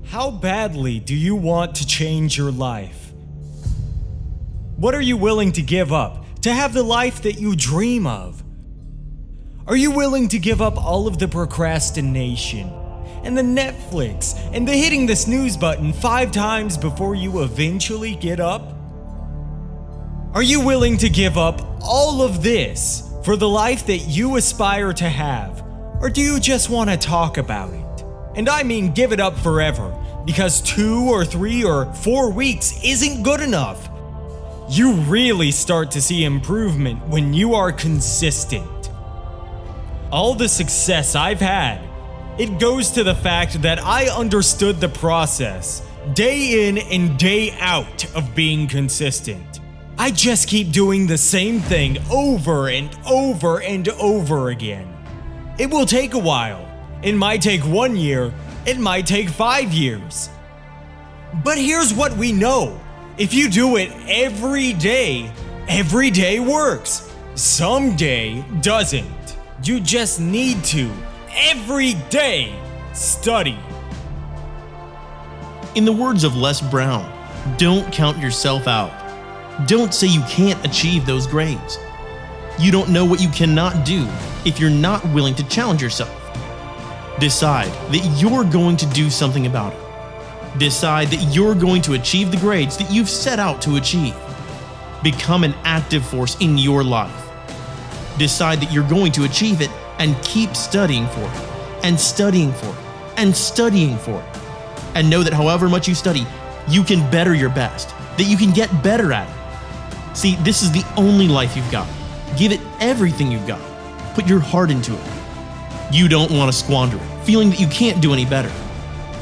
How badly do you want to change your life? What are you willing to give up to have the life that you dream of? Are you willing to give up all of the procrastination and the Netflix and the hitting the snooze button 5 times before you eventually get up? Are you willing to give up all of this for the life that you aspire to have? Or do you just want to talk about it? And I mean give it up forever, because 2 or 3 or 4 weeks isn't good enough. You really start to see improvement when you are consistent. All the success I've had, it goes to the fact that I understood the process, day in and day out, of being consistent. I just keep doing the same thing over and over and over again. It will take a while. It might take 1 year. It might take 5 years. But here's what we know. If you do it every day works. Some day doesn't. You just need to, every day, study. In the words of Les Brown, don't count yourself out. Don't say you can't achieve those grades. You don't know what you cannot do if you're not willing to challenge yourself. Decide that you're going to do something about it. Decide that you're going to achieve the grades that you've set out to achieve. Become an active force in your life. Decide that you're going to achieve it and keep studying for it, and studying for it, and studying for it. And know that however much you study, you can better your best, that you can get better at it. See, this is the only life you've got. Give it everything you've got. Put your heart into it. You don't want to squander it, feeling that you can't do any better.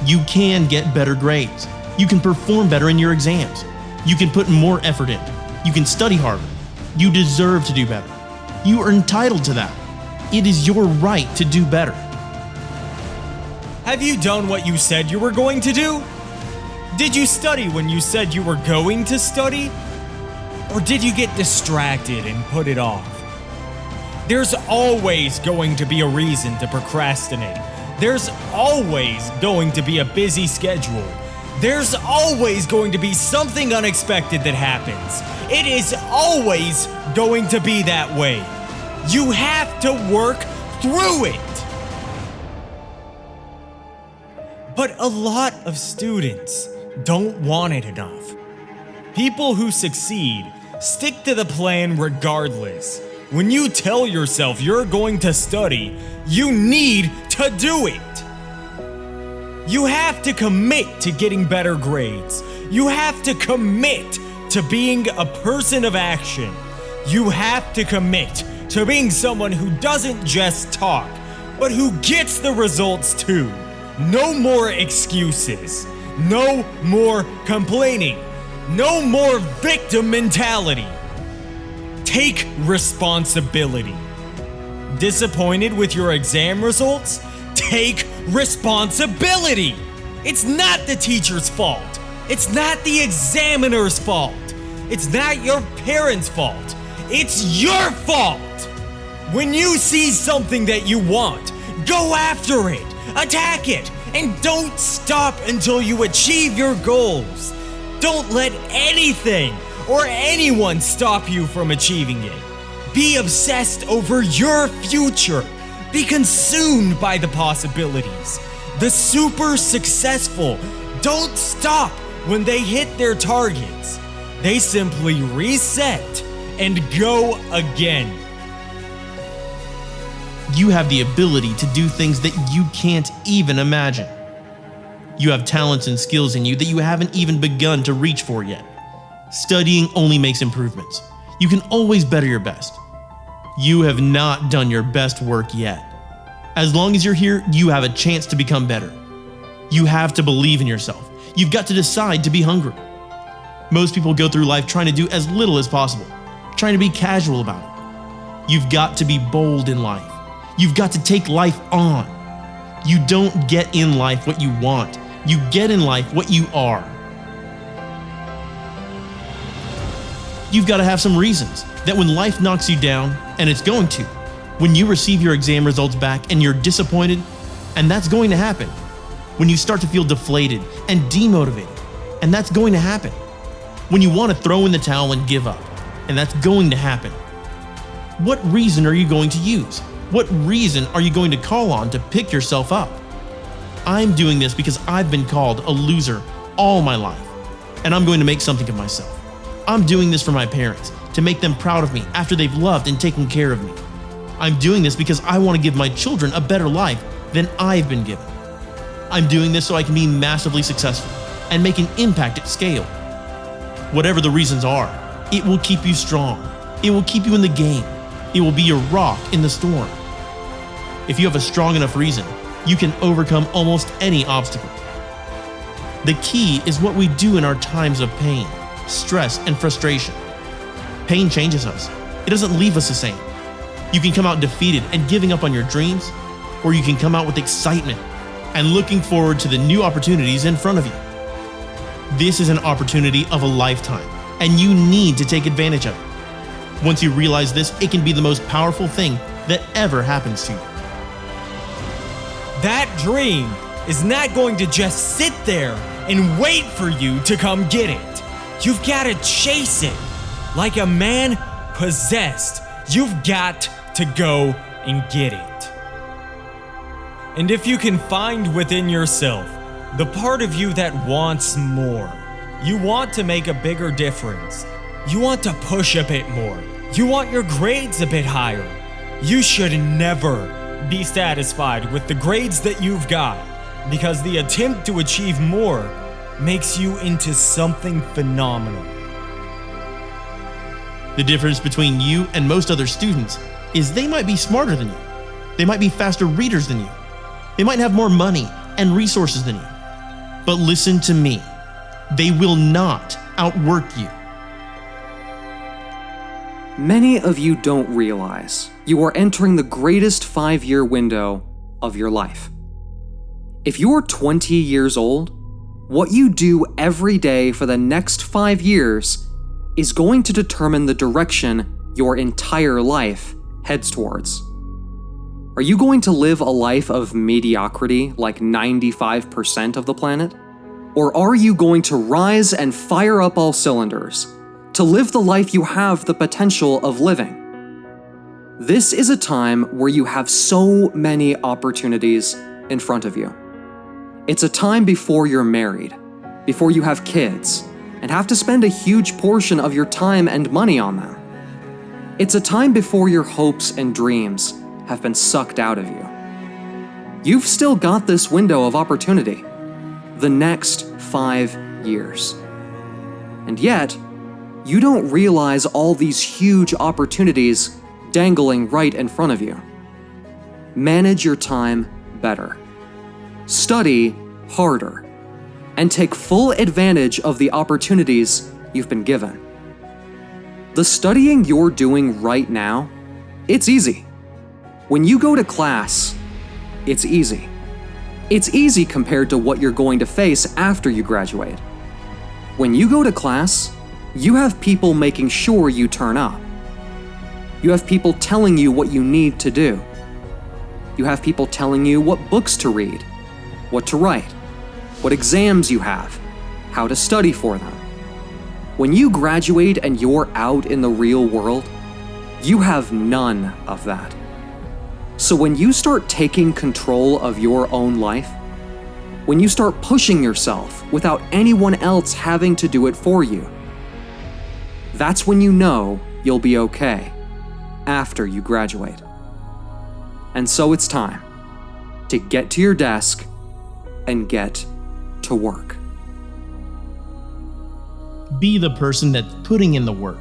You can get better grades. You can perform better in your exams. You can put more effort in. You can study harder. You deserve to do better. You are entitled to that. It is your right to do better. Have you done what you said you were going to do? Did you study when you said you were going to study? Or did you get distracted and put it off? There's always going to be a reason to procrastinate. There's always going to be a busy schedule. There's always going to be something unexpected that happens. It is always going to be that way. You have to work through it. But a lot of students don't want it enough. People who succeed stick to the plan regardless. When you tell yourself you're going to study, you need to do it. You have to commit to getting better grades. You have to commit to being a person of action. You have to commit to being someone who doesn't just talk, but who gets the results too. No more excuses. No more complaining. No more victim mentality. Take responsibility. Disappointed with your exam results? Take responsibility. It's not the teacher's fault. It's not the examiner's fault. It's not your parents' fault. It's your fault. When you see something that you want, go after it, attack it, and don't stop until you achieve your goals. Don't let anything or anyone stop you from achieving it. Be obsessed over your future. Be consumed by the possibilities. The super successful don't stop when they hit their targets. They simply reset and go again. You have the ability to do things that you can't even imagine. You have talents and skills in you that you haven't even begun to reach for yet. Studying only makes improvements. You can always better your best. You have not done your best work yet. As long as you're here, you have a chance to become better. You have to believe in yourself. You've got to decide to be hungry. Most people go through life trying to do as little as possible, trying to be casual about it. You've got to be bold in life. You've got to take life on. You don't get in life what you want. You get in life what you are. You've got to have some reasons that when life knocks you down, and it's going to, when you receive your exam results back and you're disappointed, and that's going to happen, when you start to feel deflated and demotivated, and that's going to happen. When you want to throw in the towel and give up, and that's going to happen. What reason are you going to use? What reason are you going to call on to pick yourself up? I'm doing this because I've been called a loser all my life, and I'm going to make something of myself. I'm doing this for my parents, to make them proud of me after they've loved and taken care of me. I'm doing this because I want to give my children a better life than I've been given. I'm doing this so I can be massively successful and make an impact at scale. Whatever the reasons are, it will keep you strong. It will keep you in the game. It will be your rock in the storm. If you have a strong enough reason, you can overcome almost any obstacle. The key is what we do in our times of pain, stress, and frustration. Pain changes us. It doesn't leave us the same. You can come out defeated and giving up on your dreams, or you can come out with excitement and looking forward to the new opportunities in front of you. This is an opportunity of a lifetime, and you need to take advantage of it. Once you realize this, it can be the most powerful thing that ever happens to you. That dream is not going to just sit there and wait for you to come get it. You've got to chase it. Like a man possessed, you've got to go and get it. And if you can find within yourself the part of you that wants more, you want to make a bigger difference, you want to push a bit more, you want your grades a bit higher, you should never be satisfied with the grades that you've got, because the attempt to achieve more makes you into something phenomenal. The difference between you and most other students is they might be smarter than you. They might be faster readers than you. They might have more money and resources than you. But listen to me, they will not outwork you. Many of you don't realize you are entering the greatest 5-year window of your life. If you're 20 years old, what you do every day for the next 5 years is going to determine the direction your entire life heads towards. Are you going to live a life of mediocrity like 95% of the planet? Or are you going to rise and fire up all cylinders to live the life you have the potential of living? This is a time where you have so many opportunities in front of you. It's a time before you're married, before you have kids, and have to spend a huge portion of your time and money on them. It's a time before your hopes and dreams have been sucked out of you. You've still got this window of opportunity, the next 5 years. And yet, you don't realize all these huge opportunities dangling right in front of you. Manage your time better. Study harder. And take full advantage of the opportunities you've been given. The studying you're doing right now, it's easy. When you go to class, it's easy. It's easy compared to what you're going to face after you graduate. When you go to class, you have people making sure you turn up. You have people telling you what you need to do. You have people telling you what books to read, what to write, what exams you have, how to study for them. When you graduate and you're out in the real world, you have none of that. So when you start taking control of your own life, when you start pushing yourself without anyone else having to do it for you, that's when you know you'll be okay after you graduate. And so it's time to get to your desk and get to work. Be the person that's putting in the work,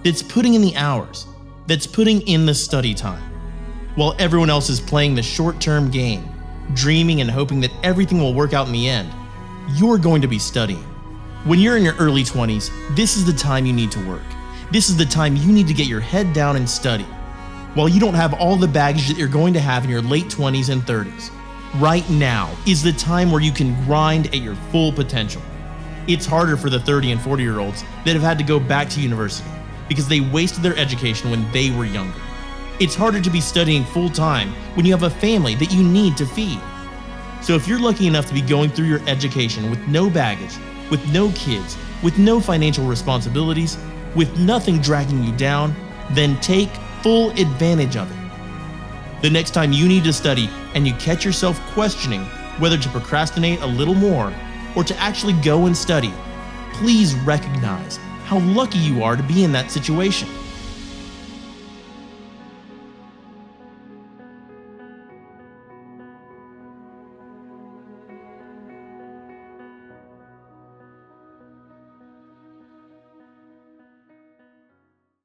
that's putting in the hours, that's putting in the study time. While everyone else is playing the short-term game, dreaming and hoping that everything will work out in the end, you're going to be studying. When you're in your early 20s, this is the time you need to work. This is the time you need to get your head down and study. While you don't have all the baggage that you're going to have in your late 20s and 30s, right now is the time where you can grind at your full potential. It's harder for the 30 and 40-year-olds that have had to go back to university because they wasted their education when they were younger. It's harder to be studying full-time when you have a family that you need to feed. So if you're lucky enough to be going through your education with no baggage, with no kids, with no financial responsibilities, with nothing dragging you down, then take full advantage of it. The next time you need to study and you catch yourself questioning whether to procrastinate a little more or to actually go and study, please recognize how lucky you are to be in that situation.